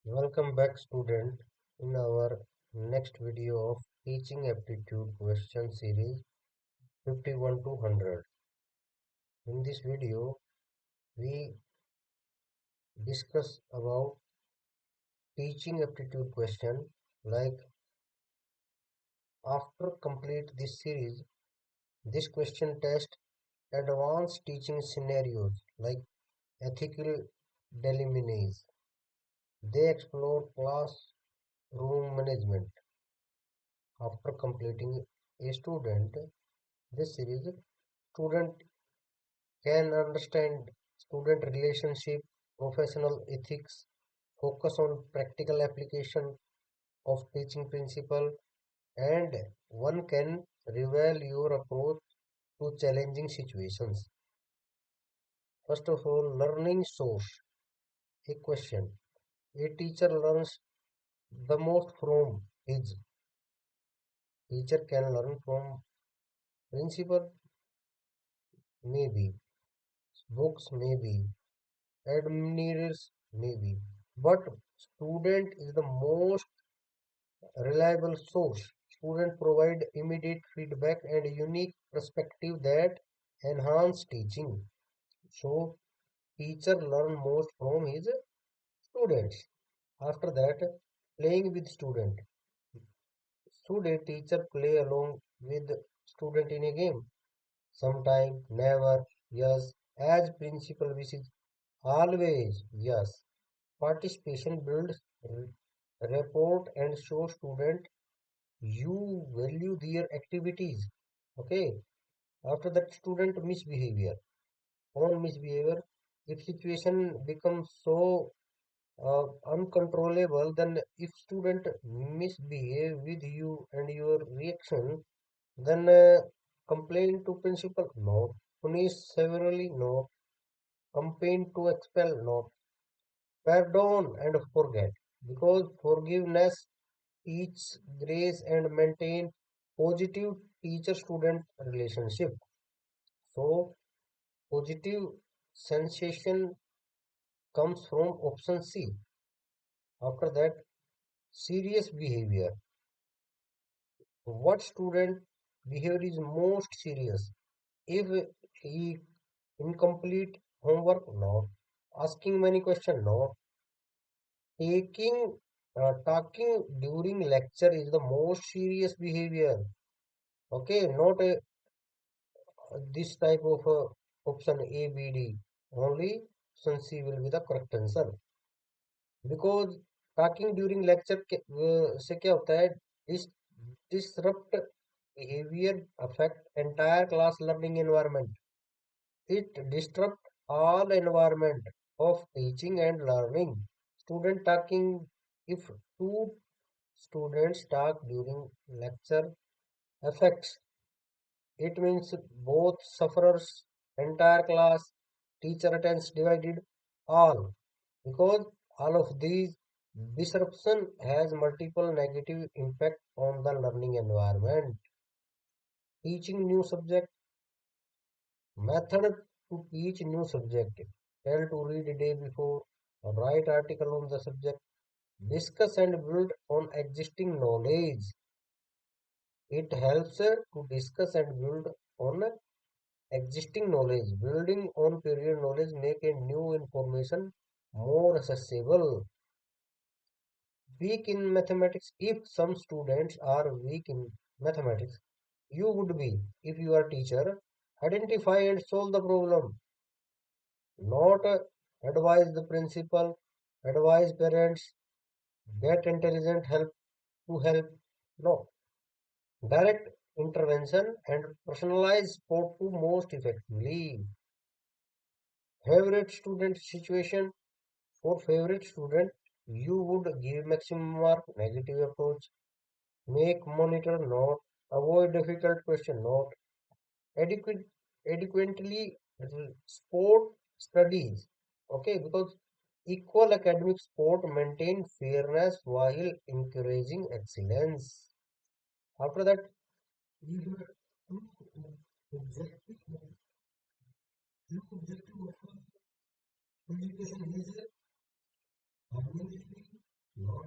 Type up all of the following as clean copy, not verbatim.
Welcome back, student, in our next video of Teaching Aptitude question series 51 to 100. In this video, we discuss about teaching aptitude question. Like after complete this series, this question test advanced teaching scenarios like ethical dilemmas. They explore classroom management. After completing a student this series, student can understand student relationship, professional ethics, focus on practical application of teaching principle, and one can reveal your approach to challenging situations. First of all, learning source. A question. A teacher learns the most from his teacher can learn from principal, maybe, books, maybe, admirers, maybe. But student is the most reliable source. Students provide immediate feedback and unique perspective that enhance teaching. So teacher learn most from his students. After that, playing with student. Student teacher play along with student in a game. Sometime, never, yes. As principal wishes, always, yes. Participation builds rapport and show student you value their activities. Okay. After that, student misbehavior. On misbehavior, if situation becomes so uncontrollable, then if student misbehave with you and your reaction, then complain to principal, no. Punish severely, no. Campaign to expel, no. Pardon and forget. Because forgiveness teach grace and maintain positive teacher-student relationship. So positive sensation comes from option C. After that, serious behavior. What student behavior is most serious? If he incomplete homework, no. Asking many questions, no. Talking during lecture is the most serious behavior. Okay, not this type of option A, B, D. Only option C will be the correct answer. Because talking during lecture से क्या होता है? Disrupt behavior affect entire class learning environment. It disrupt all environment of teaching and learning. Student talking, if two students talk during lecture affects, it means both sufferers, entire class, teacher attends divided, all. Because all of these disruption has multiple negative impact on the learning environment. Teaching new subject, method to teach new subject. Tell to read a day before, write article on the subject, discuss and build on existing knowledge. It helps to discuss and build on existing knowledge. Building on prior knowledge make a new information more accessible. Weak in mathematics. If some students are weak in mathematics, you would be, if you are teacher, identify and solve the problem. Not advise the principal, advise parents, get intelligent help to help. No. Direct intervention and personalized support to most effectively. Favorite student situation. For favorite student, you would give maximum mark, negative approach, make monitor note, avoid difficult question note, adequate, adequately support studies. Okay, because equal academic support maintain fairness while encouraging excellence. After that, we have two objective, two objective of education is harmony Not,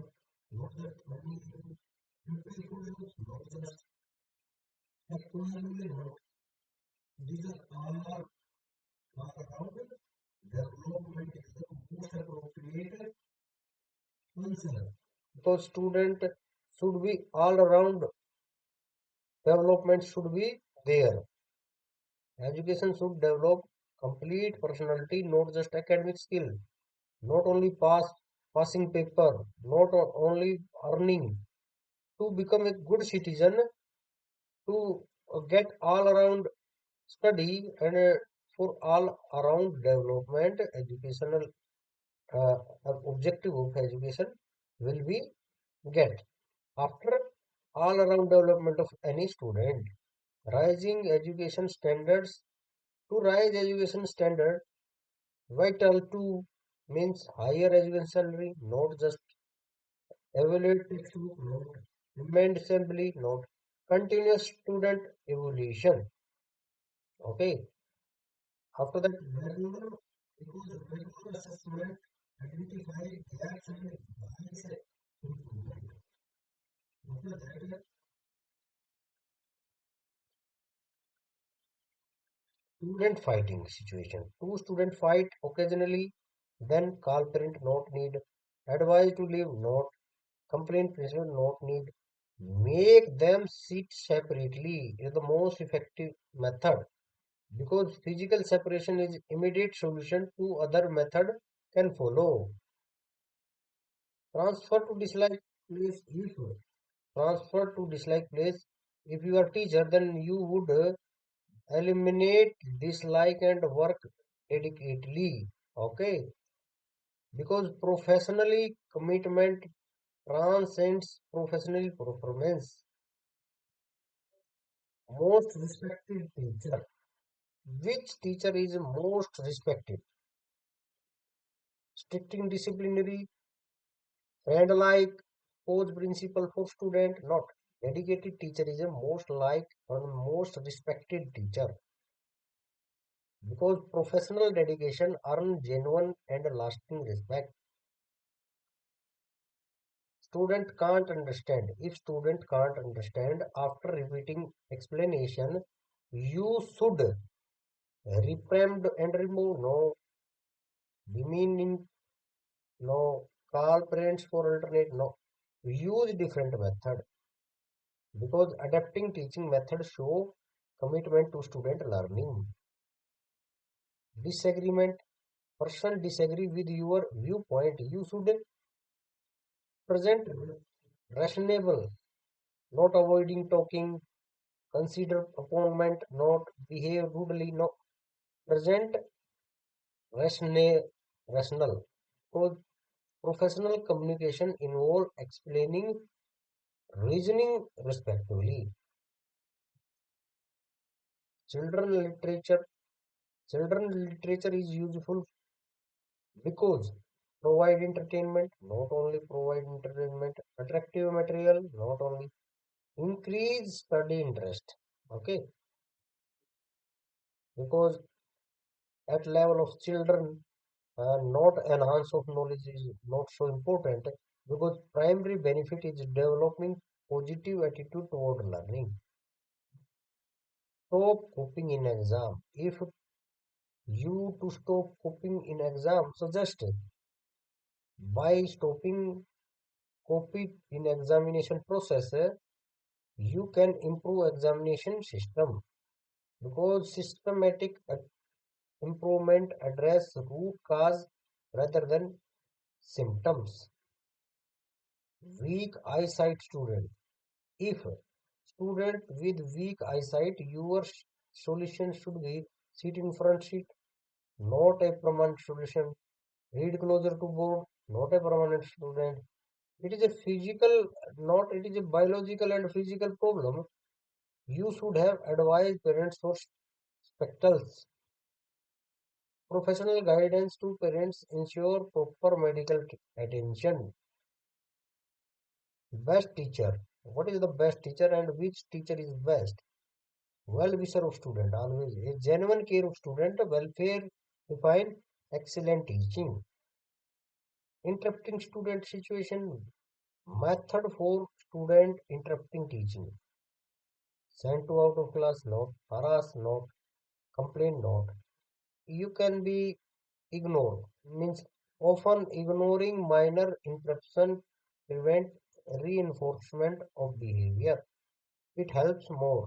not just money, not just economically, not. These are all around development is the most appropriate answer. So student should be all around development should be there. Education should develop complete personality, not just academic skill. Not only passing paper, not only earning. To become a good citizen, to get all around study and for all around development, educational uh, objective of education will be get after all around development of any student. Rising education standards to rise education standard, vital to means higher education salary, not just evaluate textbook, not demand assembly, not continuous student evolution. Okay. After that, regular, because regular assessment identify gaps and guides improvement. After that, student fighting situation. Two student fight occasionally, then call parent not need, advise to leave not, complaint principal not need, make them sit separately is the most effective method because physical separation is immediate solution to other method can follow. Transfer to dislike place if transfer to dislike place if you are teacher then you would eliminate dislike and work dedicatedly. Okay, because professionally commitment transcends professional performance. Most respected teacher. Which teacher is most respected? Stricting disciplinary, friend like, coach principal for student, not. Dedicated teacher is a most liked or most respected teacher because professional dedication earn genuine and lasting respect. Student can't understand. If student can't understand after repeating explanation, you should reprimand and remove. No, demeaning. No, call parents for alternate. No, use different method because adapting teaching method show commitment to student learning. Disagreement. Person disagree with your viewpoint. You should present rationable, not avoiding talking, consider opponent, not behave rudely, no present rational. So professional communication involve explaining, reasoning respectively. Children literature. Children literature is useful because provide entertainment, not only provide entertainment, attractive material, not only increase study interest. Okay, because at level of children, not enhance of knowledge is not so important because primary benefit is developing positive attitude toward learning. Stop copying in exam. If you to stop copying in exam, suggest by stopping copy in examination process, you can improve examination system because systematic improvement address root cause rather than symptoms. Weak eyesight student. If student with weak eyesight, your solution should be sit in front seat, not a permanent solution. Read closer to board, not a permanent student. It is a physical, not it is a biological and physical problem. You should have advised parents for spectacles. Professional guidance to parents ensure proper medical attention. Best teacher. What is the best teacher and which teacher is best? Well-wisher of student, always. A genuine care of student, welfare, define excellent teaching. Interrupting student situation. Method for student interrupting teaching. Send to out of class note, harass note, complain note. You can be ignored. Means often ignoring minor interruption prevent reinforcement of behavior. It helps more.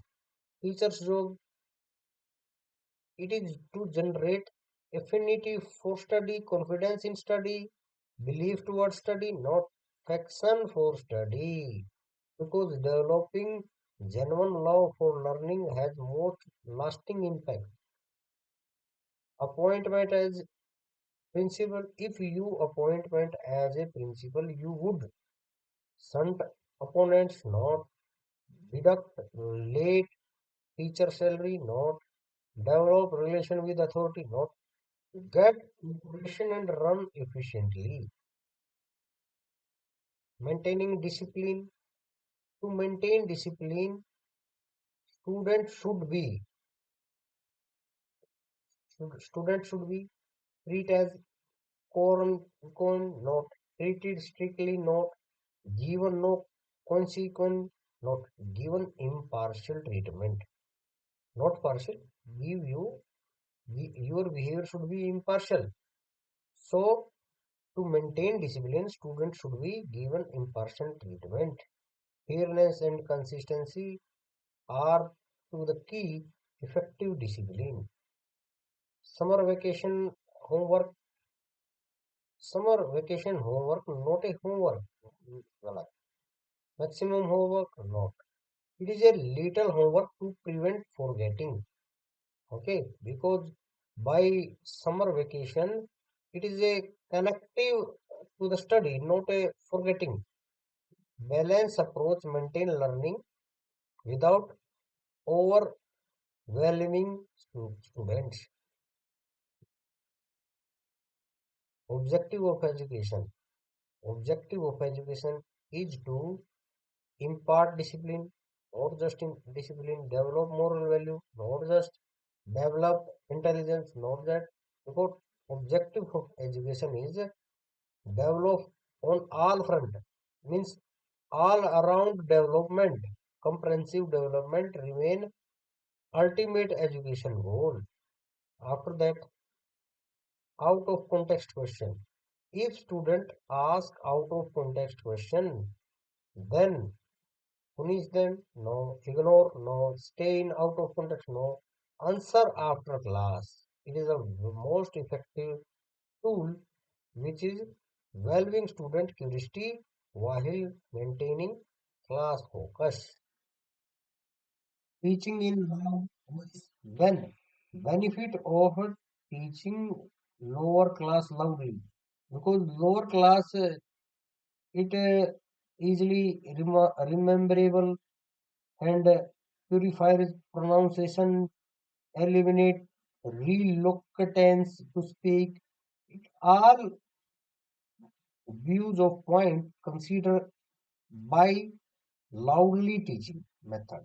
Teacher's job it is to generate affinity for study, confidence in study, belief towards study, not affection for study. Because developing genuine love for learning has most lasting impact. Appointment as principal, if you appointment as a principal, you would shunt opponents, not deduct late teacher salary, not develop relation with authority, not get information and run efficiently. Maintaining discipline. To maintain discipline, students should be students should be treated as not treated strictly, not given no consequence, not given impartial treatment, not partial. Give you your behavior should be impartial. So to maintain discipline, students should be given impartial treatment. Fairness and consistency are to the key effective discipline. Summer vacation homework, summer vacation homework, not a homework. Galat. Maximum homework, not. It is a little homework to prevent forgetting. Okay, because by summer vacation, it is a connective to the study, not a forgetting. Balance approach maintain learning without overwhelming students. Objective of education. Objective of education is to impart discipline, not just in discipline, develop moral value, not just develop intelligence, not that. Because objective of education is develop on all front, means all around development, comprehensive development remain ultimate education goal. After that, out of context question. If student ask out of context question, then punish them? No. Ignore? No. Stay in out of context? No. Answer after class. It is a most effective tool which is valuing student curiosity while maintaining class focus. Teaching in loud voice. When benefit of teaching lower class loudly, because lower class it easily rememberable and purifies pronunciation, eliminate reluctance to speak. All views of point considered by loudly teaching method.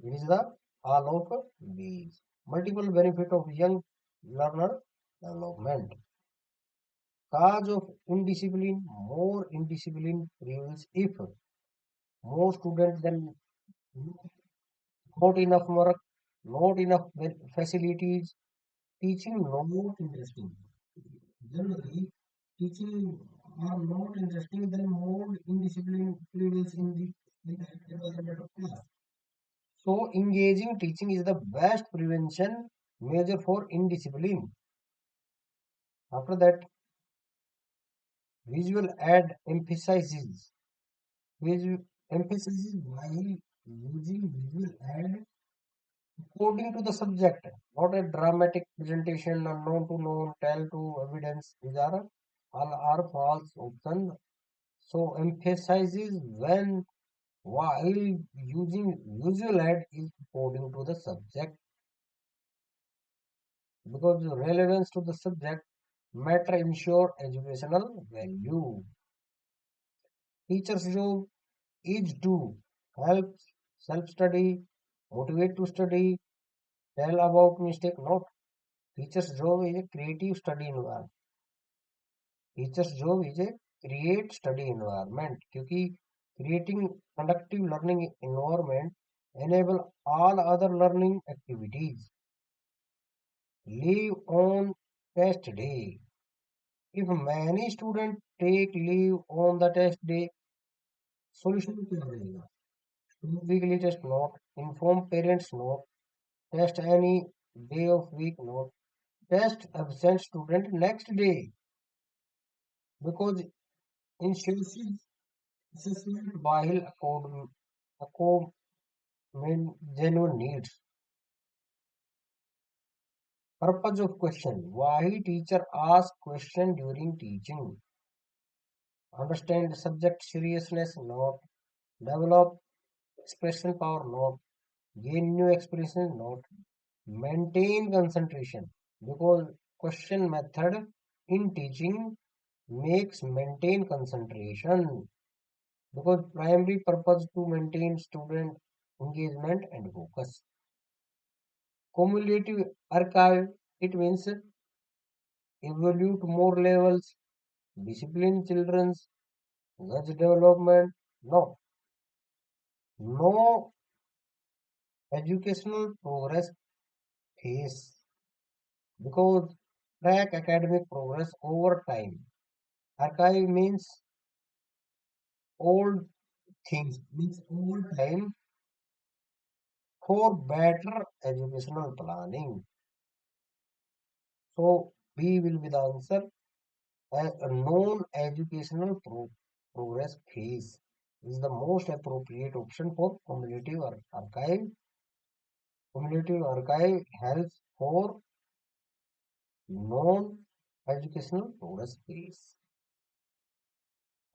It is the all of these. Multiple benefit of young learner development. Cause of indiscipline, more indiscipline prevails if more students than not enough work, not enough facilities, teaching not interesting. Generally, teaching are not interesting, then more indiscipline prevails in the environment of class. So, engaging teaching is the best prevention measure for indiscipline. After that, visual aid emphasizes. Visual emphasizes while using visual aid according to the subject, not a dramatic presentation, unknown to known, tell to evidence. These are all are false options. So emphasizes when while using visual aid is according to the subject, because the relevance to the subject matter ensure educational value. Teacher's job is to help self-study, motivate to study, tell about mistake. Not teacher's job is a creative study environment. Teachers job is a create study environment क्योंकि creating conductive learning environment enable all other learning activities. Leave on test day. If many students take leave on the test day, solution क्या रहेगा? Weekly test not, inform parents not, test any day of week not, test absent student next day because institution assessment while accommodate genuine needs. Purpose of question. Why teacher ask question during teaching? Understand subject seriousness not. Develop expression power not. Gain new experiences not. Maintain concentration. Because question method in teaching makes maintain concentration. Because primary purpose to maintain student engagement and focus. Cumulative archive, it means evolve more levels, discipline children's, judge development. No, no educational progress phase because track academic progress over time. Archive means old things, means old time for better educational planning. So B will be the answer as a non-educational progress phase is the most appropriate option for cumulative archive. Cumulative archive helps for non-educational progress phase.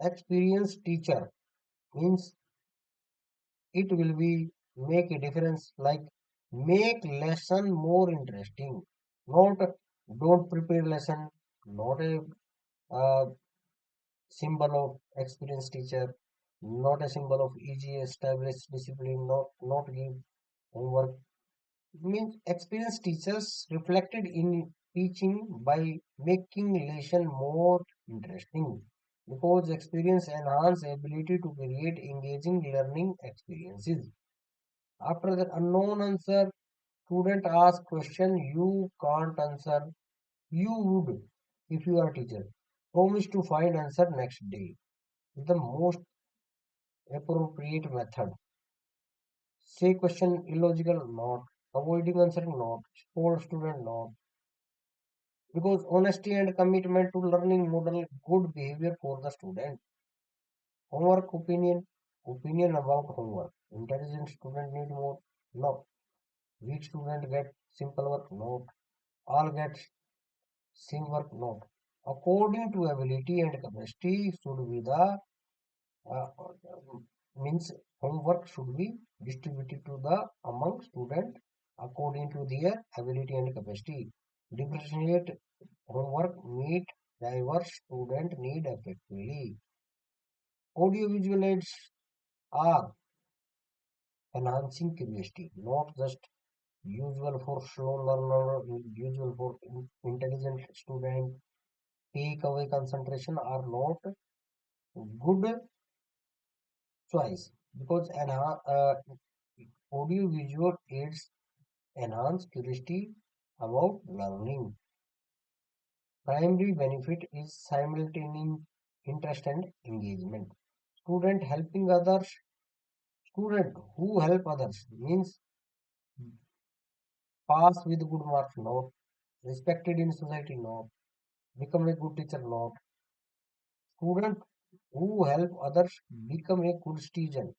Experienced teacher means it will be make a difference like make lesson more interesting. Not don't prepare lesson, not a uh, symbol of experienced teacher, not a symbol of easy established discipline, not give homework. Means experienced teachers reflected in teaching by making lesson more interesting because experience enhance ability to create engaging learning experiences. After the unknown answer, student ask question you can't answer. You would if you are teacher. Promise to find answer next day. Is the most appropriate method. Say question illogical not. Avoiding answering not. Scold student not. Because honesty and commitment to learning model good behavior for the student. Homework opinion about homework. Intelligent student need more. No. Weak student get simple work. No. All get same work. No. According to ability and capacity should be the uh, means homework should be distributed to the among student according to their ability and capacity. Differentiate homework meet diverse student need effectively. Audio-visual aids are enhancing curiosity, not just usual for slow learner, usual for intelligent student. Take away concentration are not good choice because audio-visual aids enhance curiosity about learning. Primary benefit is simultaneous interest and engagement. Student helping others, student who help others means pass with good marks, not respected in society, not become a good teacher, not student who help others become a good citizen,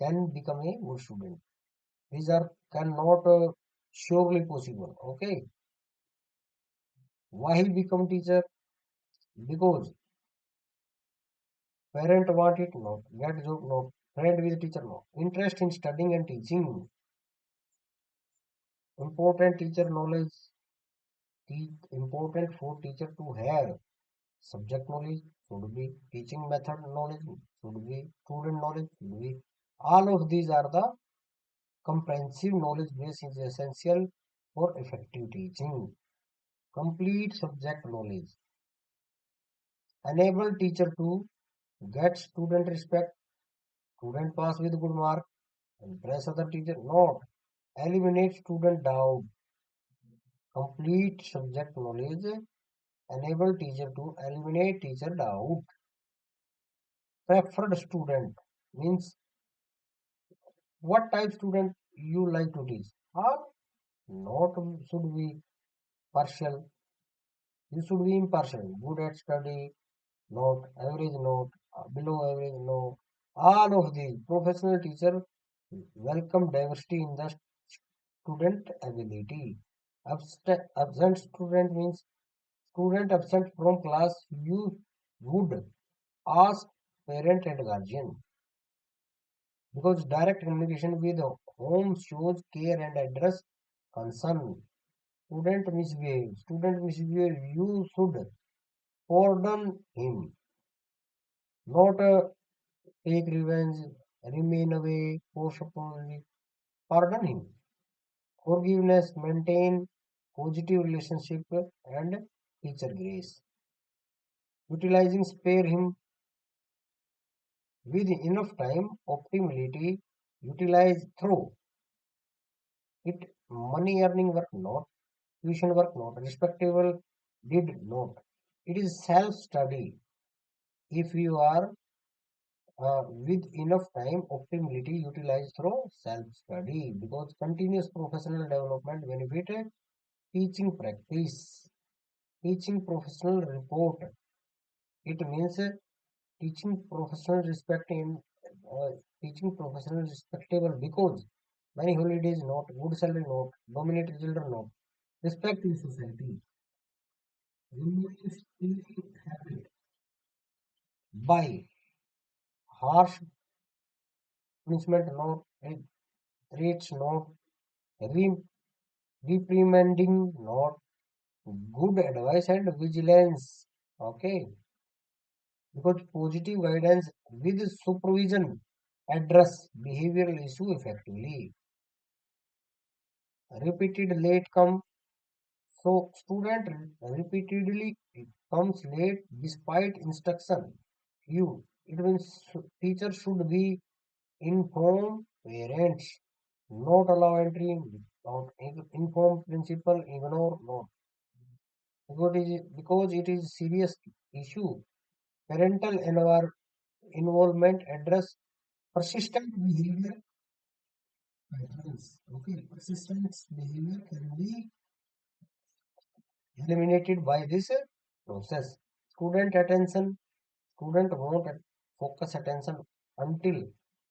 can become a good student. These are cannot surely possible. Okay, why become teacher? Because parent want it, not get job, not friend with teacher, not interest in studying and teaching. Important teacher knowledge, important for teacher to have subject knowledge should be, teaching method knowledge should be, student knowledge should be. All of these are the comprehensive knowledge base is essential for effective teaching. Complete subject knowledge. Enable teacher to get student respect, student pass with good mark, impress other teacher, not eliminate student doubt, complete subject knowledge, enable teacher to eliminate teacher doubt. Preferred student means what type student you like to teach. Or not should be partial. You should be impartial. Good at study, not average, not below average, no. All of these professional teacher welcome diversity in the student ability. Absent student means student absent from class. You would ask parent and guardian because direct communication with home shows care and address concern. Student misbehave, you should pardon him, not take revenge, remain away, forcefully. Pardon him. Forgiveness, maintain positive relationship and teacher grace. Utilizing spare him with enough time, optimality, utilize through it money earning work not, tuition work not, respectable did not. It is self study. If you are with enough time, optimality utilized through self study because continuous professional development benefit teaching practice, teaching professional report. It means teaching professional respect in uh, teaching professional respectable because many holidays not, good salary not, dominate children not, respect in society, removing stealing habit by harsh punishment not, threats not, re- reprimanding not, good advice and vigilance. Okay, because positive guidance with supervision address behavioral issue effectively. Repeated late come, so student repeatedly comes late despite instruction. You, it means teacher should be inform parents, not allow entry, not inform principal, ignore not. Because it is serious issue. Parental involvement address persistent behavior patterns. Okay, persistent behavior can be eliminated by this process. Student attention, student won't focus attention until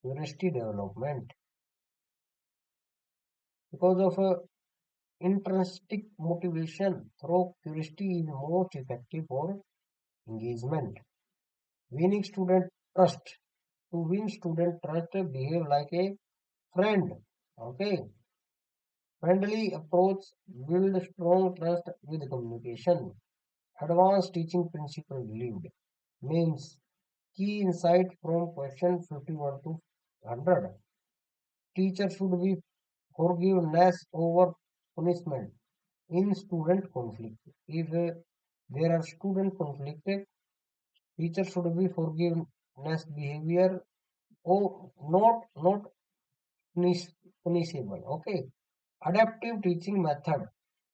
curiosity development. Because of intrinsic motivation through curiosity is most effective for engagement. Winning student trust. To win student trust, behave like a friend. Okay. Friendly approach build strong trust with communication. Advanced teaching principle believed means key insight from question 51 to 100. Teacher should be forgiveness over punishment in student conflict. If there are student conflict, teacher should be forgiveness behavior or not punishable. Okay. Adaptive teaching method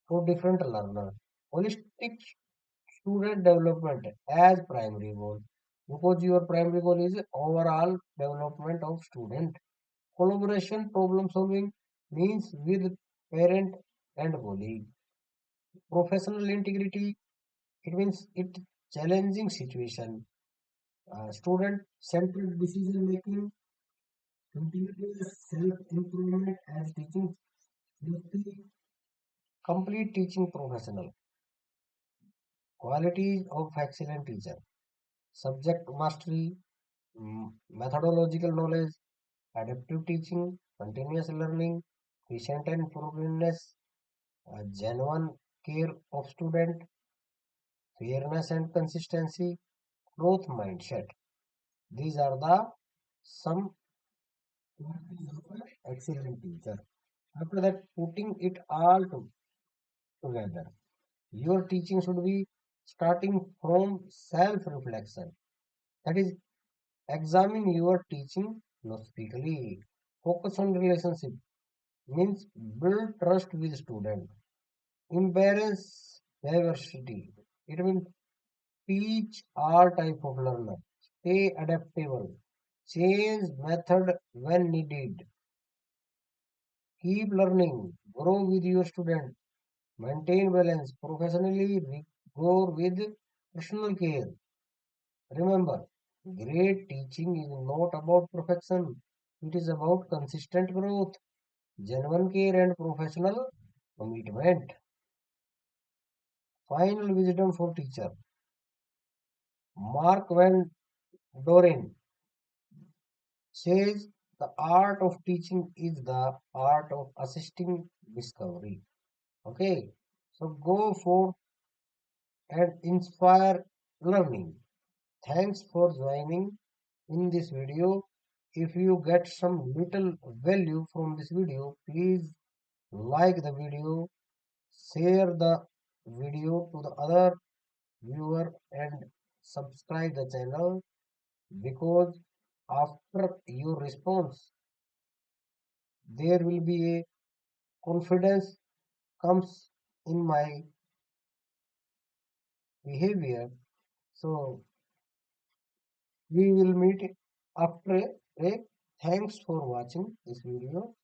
for different learner. Holistic student development as primary goal. Because your primary goal is overall development of student. Collaboration problem solving means with parent and colleague. Professional integrity, it means it challenging situation. Student centered decision making, continuous self improvement as teaching safety, complete teaching professional. Qualities of excellent teacher. Subject mastery, methodological knowledge, adaptive teaching, continuous learning, patient and forgiveness, genuine care of student, fairness and consistency, growth mindset. These are the some qualities of an excellent teacher. After that, putting it all together, your teaching should be starting from self-reflection. That is, examine your teaching philosophically. Focus on relationship means build trust with student. Embrace diversity. It means teach all type of learner. Stay adaptable. Change method when needed. Keep learning. Grow with your student. Maintain balance. Professionally rigor with personal care. Remember, great teaching is not about perfection. It is about consistent growth, genuine care, and professional commitment. Final wisdom for teacher. Mark Van Doren says the art of teaching is the art of assisting discovery. Okay, so go forth and inspire learning. Thanks for joining in this video. If you get some little value from this video, please like the video, share the video to the other viewer and subscribe the channel because after your response there will be a confidence comes in my behavior. So we will meet after a break. Thanks for watching this video.